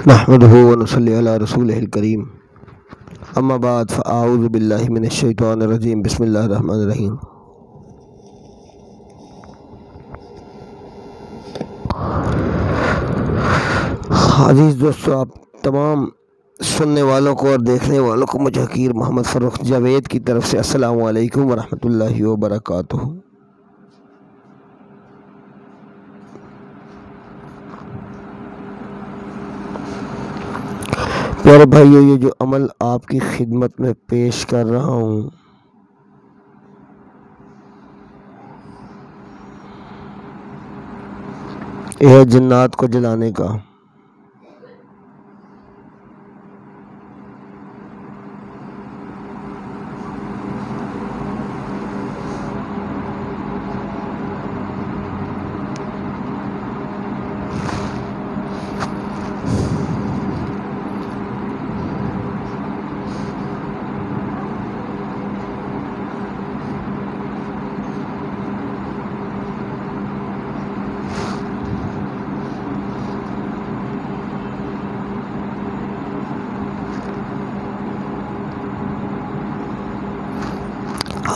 نحمده ونصلي على رسوله الكريم اما بعد فاعوذ باللہ من الشیطان الرجیم بسم اللہ الرحمن الرحیم۔ عزیز دوستو، آپ تمام سننے والوں کو اور دیکھنے والوں کو مجھ حقیر محمد فروخ جاوید کی طرف سے السلام علیکم ورحمۃ اللہ وبرکاتہ۔ پیارے بھائیو، یہ جو عمل آپ کی خدمت میں پیش کر رہا ہوں یہ ہے جنات کو جلانے کا۔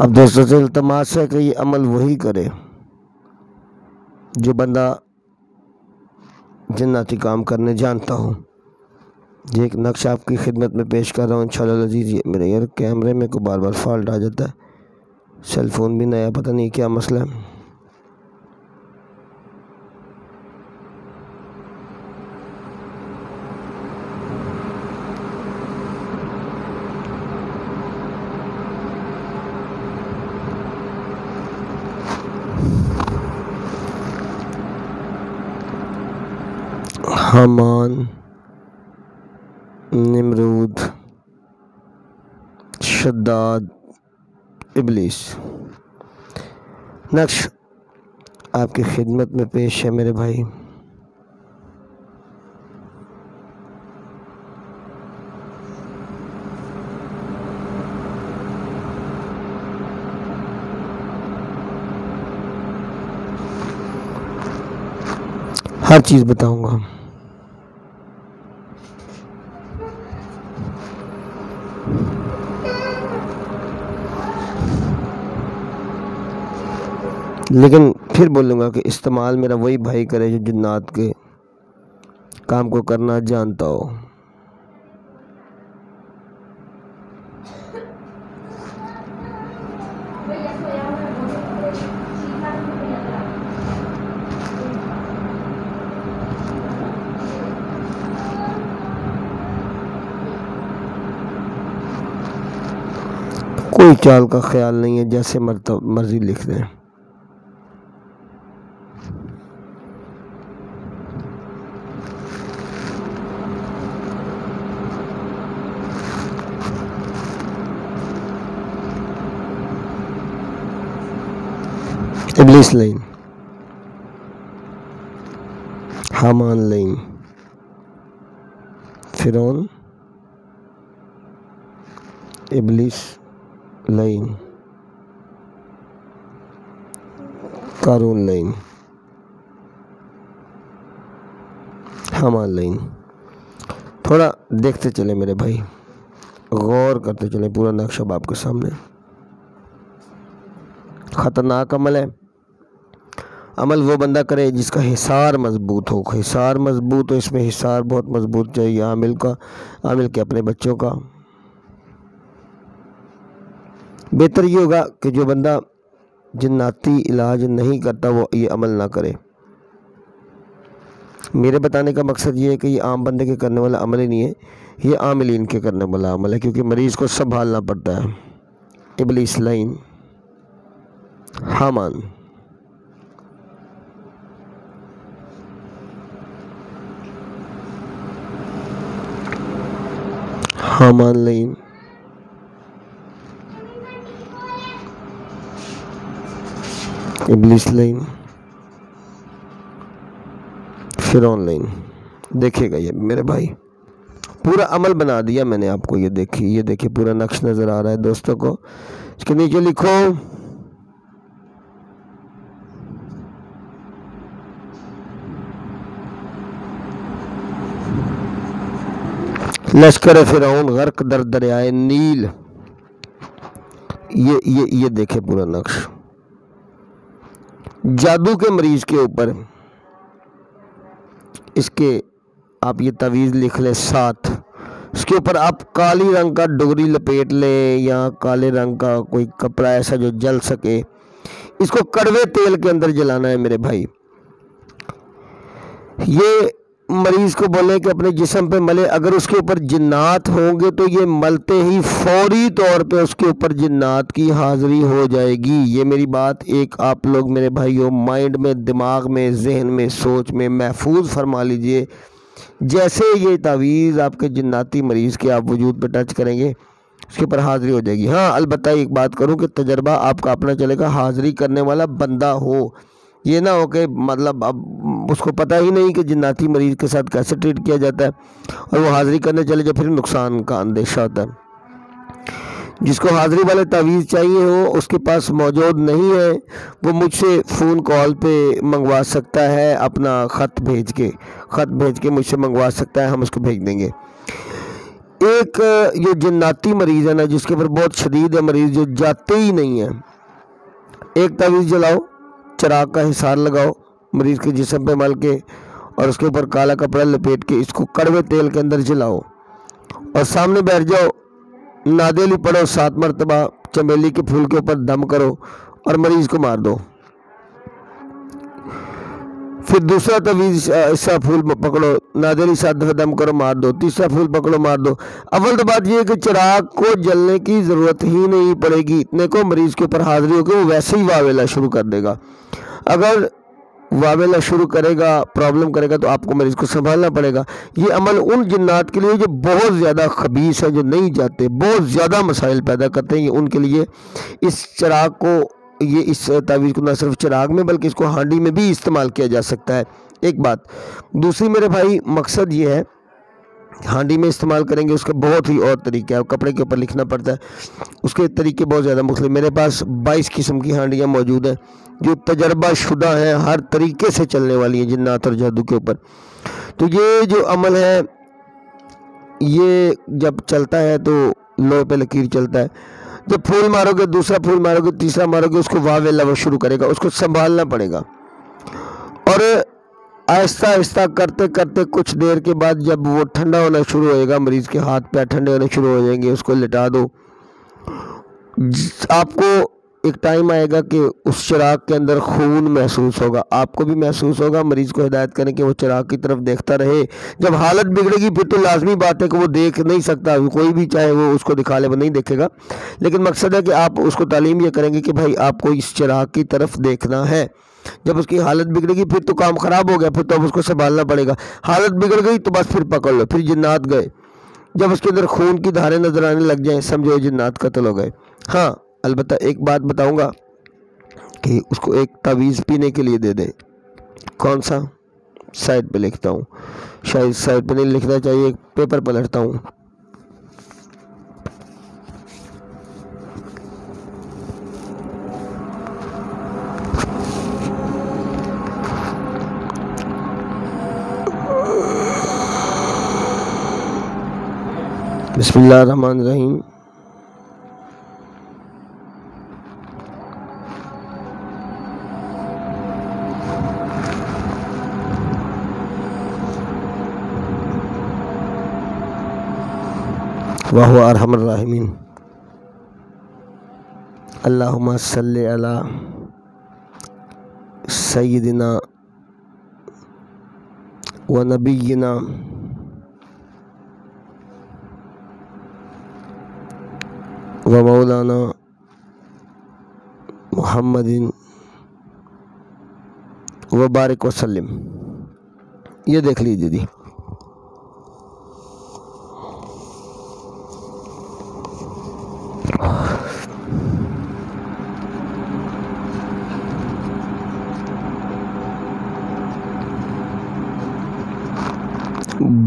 اب دوستوں سے التماس ہے کہ یہ عمل وہی کرے جو بندہ جناتی کام کرنے جانتا ہو۔ یہ ایک نقش آپ کی خدمت میں پیش کر رہا ہوں انشاءاللہ العزیز۔ یہ میرے یار کیمرے میں کو بار بار فالٹ آ جاتا ہے، سیل فون بھی نیا، پتہ نہیں کیا مسئلہ ہے۔ حامان، نمرود، شداد، ابلیس۔ نقش آپ کی خدمت میں پیش ہے میرے بھائی۔ ہر چیز بتاؤں گا۔ لیکن پھر بولوں گا کہ استعمال میرا وہی بھائی کرے جو جنات کے کام کو کرنا جانتا ہو۔ کوئی چال کا خیال نہیں ہے، جیسے مرضی لکھ دیں۔ ابلیس لائن، حامان لائن، فرعون، ابلیس لائن، قارون لائن، حامان لائن۔ تھوڑا دیکھتے چلے میرے بھائی، غور کرتے چلے۔ پورا نقشہ آپ کے سامنے۔ خطرناک عمل ہے۔ عمل وہ بندہ کرے جس کا حصار مضبوط ہو۔ حصار مضبوط ہو، اس میں حصار بہت مضبوط چاہیے عامل کا، عامل کے اپنے بچوں کا۔ بہتر یہ ہوگا کہ جو بندہ جناتی علاج نہیں کرتا وہ یہ عمل نہ کرے۔ میرے بتانے کا مقصد یہ ہے کہ یہ عام بندے کے کرنے والا عمل ہی نہیں ہے، یہ عاملین کے کرنے والا عمل ہے، کیونکہ مریض کو سنبھالنا پڑتا ہے۔ ابلیس لائن، حامان، حامان لائن، ابلیس لائن، فرعون لائن۔ دیکھے گا یہ میرے بھائی، پورا عمل بنا دیا میں نے آپ کو۔ یہ دیکھیے پورا نقش نظر آ رہا ہے دوستوں کو۔ اس کے نیچے لکھو لشکر فرعون غرق در دریائے نیل. یہ دیکھے پورا نقش. جادو کے مریض کے اوپر اس کے آپ یہ تعویذ لکھ لیں 7. اس کے اوپر آپ کالی رنگ کا ڈگری لپیٹ لیں یا کالے رنگ کا کوئی کپڑا ایسا جو جل سکے. اس کو کڑوے تیل کے اندر جلانا ہے میرے بھائی. یہ مریض کو بولیں کہ اپنے جسم پہ ملے. اگر اس کے اوپر جنات ہوں گے تو یہ ملتے ہی فوری طور پہ اس کے اوپر جنات کی حاضری ہو جائے گی. یہ میری بات ایک آپ لوگ میرے بھائیوں مائنڈ میں، دماغ میں، ذہن میں، سوچ میں محفوظ فرما لیجئے. جیسے یہ تعویذ آپ کے جناتی مریض کے آپ وجود پہ ٹچ کریں گے اس کے اوپر حاضری ہو جائے گی. ہاں البتہ ایک بات کروں کہ تجربہ آپ کا اپنا چلے گا، حاضری کرنے والا بندہ ہو. یہ نہ ہو کہ مطلب اب اس کو پتہ ہی نہیں کہ جناتی مریض کے ساتھ کیسے ٹریٹ کیا جاتا ہے اور وہ حاضری کرنے چلے جائے، پھر نقصان کا اندیشہ ہوتا ہے. جس کو حاضری والے تعویذ چاہیے ہو اس کے پاس موجود نہیں ہے وہ مجھ سے فون کال پہ منگوا سکتا ہے، اپنا خط بھیج کے مجھ سے منگوا سکتا ہے، ہم اس کو بھیج دیں گے. ایک یہ جناتی مریض ہے نا جس کے اوپر بہت شدید ہے مریض، جو جاتے ہی نہیں ہیں. ایک تعویذ جلاؤ، چراغ کا حصار لگاؤ مریض کے جسم پہ مل کے اور اس کے اوپر کالا کپڑا لپیٹ کے اس کو کڑوے تیل کے اندر جلاؤ اور سامنے بیٹھ جاؤ. نادیلی پڑھو 7 مرتبہ، چمیلی کے پھول کے اوپر دم کرو اور مریض کو مار دو. پھر دوسرا تعویذ ایسا پھول پکڑو، نادیلی 7 دفعہ دم کرو، مار دو. تیسرا پھول پکڑو، مار دو. اول تو بات یہ ہے کہ چراغ کو جلنے کی ضرورت ہی نہیں پڑے گی. اتنے کو مریض کے اوپر حاضری ہوگی، وہ ویسے ہی واویلا شروع کر دے گا. اگر واویلا شروع کرے گا، پرابلم کرے گا تو آپ کو مریض کو سنبھالنا پڑے گا. یہ عمل ان جنات کے لیے جو بہت زیادہ خبیث ہیں، جو نہیں جاتے، بہت زیادہ مسائل پیدا کرتے ہیں. یہ ان کے لیے اس چراغ کو، یہ اس تعویذ کو نہ صرف چراغ میں بلکہ اس کو ہانڈی میں بھی استعمال کیا جا سکتا ہے. ایک بات. دوسری میرے بھائی مقصد یہ ہے، ہانڈی میں استعمال کریں گے اس کا بہت ہی اور طریقہ ہے. کپڑے کے اوپر لکھنا پڑتا ہے، اس کے طریقے بہت زیادہ مختلف. میرے پاس 22 قسم کی ہانڈیاں موجود ہیں جو تجربہ شدہ ہیں، ہر طریقے سے چلنے والی ہیں جنات اور جادو کے اوپر. تو یہ جو عمل ہے یہ جب چلتا ہے تو لوہے پہ لکیر چلتا ہے. جب پھول مارو گے، دوسرا پھول مارو گے، تیسرا مارو گے، اس کو واویلا وہ شروع کرے گا، اس کو سنبھالنا پڑے گا. اور آہستہ آہستہ کرتے کرتے کچھ دیر کے بعد جب وہ ٹھنڈا ہونا شروع ہوئے گا، مریض کے ہاتھ پیر ٹھنڈے ہونے شروع ہو جائیں گے، اس کو لٹا دو. آپ کو ایک ٹائم آئے گا کہ اس چراغ کے اندر خون محسوس ہوگا، آپ کو بھی محسوس ہوگا. مریض کو ہدایت کریں کہ وہ چراغ کی طرف دیکھتا رہے. جب حالت بگڑے گی پھر تو لازمی بات ہے کہ وہ دیکھ نہیں سکتا، کوئی بھی چاہے وہ اس کو دکھا لے وہ نہیں دیکھے گا. لیکن مقصد ہے کہ آپ اس کو تعلیم یہ کریں گے کہ بھائی آپ کو اس چراغ کی طرف دیکھنا ہے. جب اس کی حالت بگڑے گی پھر تو کام خراب ہو گیا، پھر تو اب اس کو سنبھالنا پڑے گا. حالت بگڑ گئی تو بس پھر پکڑ لو، پھر جنات گئے. جب اس کے اندر خون کی دھاریں نظر آنے لگ جائیں سمجھو جنات قتل ہو گئے. ہاں البتہ ایک بات بتاؤں گا کہ اس کو ایک تعویذ پینے کے لیے دے دے. کون سا؟ سائڈ پہ لکھتا ہوں، شاید سائڈ پہ نہیں لکھنا چاہیے، پیپر پلٹتا ہوں. بسم اللہ الرحمن الرحیم. وَهُوَ ارحم الراحمین. اللہم صلی علی سیدنا و نبینا و مولانا محمد و بارک وسلم. یہ دیکھ لیجیے جی.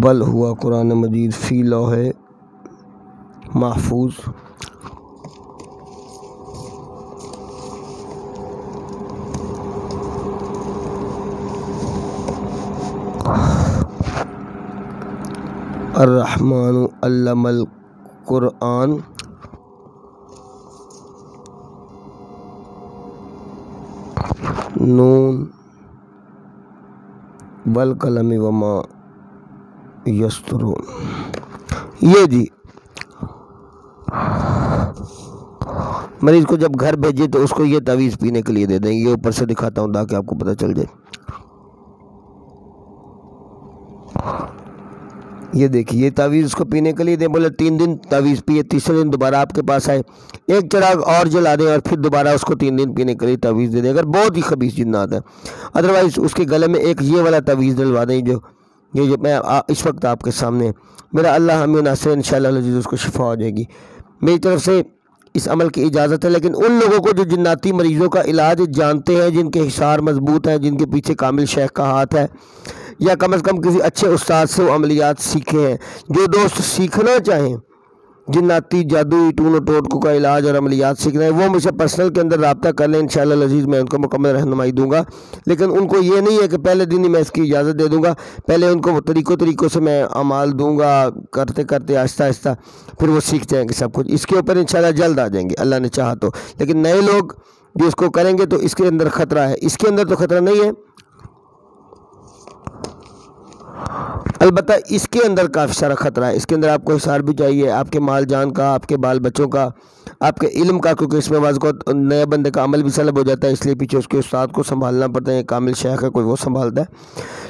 بل ہوا قرآن مجید فی لوح محفوظ. الرحمن علم القرآن نون والقلم وما یسطرون۔ یہ جی مریض کو جب گھر بھیجے تو اس کو یہ تعویذ پینے کے لیے دے دیں۔ یہ اوپر سے دکھاتا ہوں تاکہ آپ کو پتہ چل جائے۔ یہ دیکھیے یہ تعویذ اس کو پینے کے لیے دیں، بولے 3 دن تعویذ پیے، تیسرے دن دوبارہ آپ کے پاس آئے، ایک چراغ اور جلا دیں اور پھر دوبارہ اس کو 3 دن پینے کے لیے تعویذ دے دیں اگر بہت ہی خبیث جنات ہے۔ ادروائز اس کے گلے میں ایک یہ والا تعویذ ڈلوا دیں جو میں اس وقت آپ کے سامنے، میرا اللہ ہمیں ناصر انشاءاللہ العزیز اس کو شفا ہو جائے گی۔ میری طرف سے اس عمل کی اجازت ہے، لیکن ان لوگوں کو جو جناتی مریضوں کا علاج جانتے ہیں، جن کے حصار مضبوط ہیں، جن کے پیچھے کامل شیخ کا ہاتھ ہے، یا کم از کم کسی اچھے استاد سے وہ عملیات سیکھے ہیں، جو دوست سیکھنا چاہیں جناتی جادوئی ٹون و ٹوٹکوں کا علاج اور عملیات سیکھنا ہے، وہ مجھ سے پرسنل کے اندر رابطہ کر لیں، انشاءاللہ العزیز میں ان کو مکمل رہنمائی دوں گا۔ لیکن ان کو یہ نہیں ہے کہ پہلے دن ہی میں اس کی اجازت دے دوں گا، پہلے ان کو طریقوں سے میں اعمال دوں گا، کرتے کرتے آہستہ آہستہ پھر وہ سیکھ جائیں گے سب کچھ۔ اس کے اوپر انشاءاللہ جلد آ جائیں گے اللہ نے چاہا تو، لیکن نئے لوگ جو اس کو کریں گے تو اس کے اندر خطرہ ہے۔ اس کے اندر تو خطرہ نہیں ہے، البتہ اس کے اندر کافی سارا خطرہ ہے۔ اس کے اندر آپ کو حصار بھی چاہیے، آپ کے مال جان کا، آپ کے بال بچوں کا، آپ کے علم کا، کیونکہ اس میں بعض کو نئے بندے کا عمل بھی سلب ہو جاتا ہے، اس لیے پیچھے اس کے استاد کو سنبھالنا پڑتا ہے، کامل شیخ ہے کوئی وہ سنبھالتا ہے۔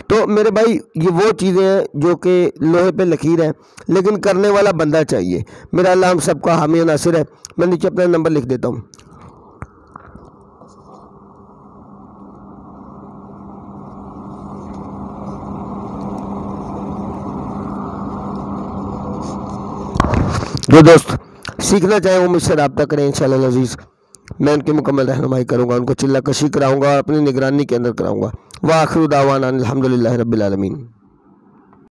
تو میرے بھائی یہ وہ چیزیں ہیں جو کہ لوہے پہ لکیر ہیں، لیکن کرنے والا بندہ چاہیے۔ میرا اللہ ہم سب کا حامی و ناصر ہے۔ میں نیچے اپنا نمبر لکھ دیتا ہوں۔ جو دوست سیکھنا چاہیں وہ مجھ سے رابطہ کریں انشاءاللہ العزیز، میں ان کی مکمل رہنمائی کروں گا، ان کو چلہ کشی کراؤں گا اور اپنی نگرانی کے اندر کراؤں گا۔ وآخر دعوانا الحمدللہ رب العالمین۔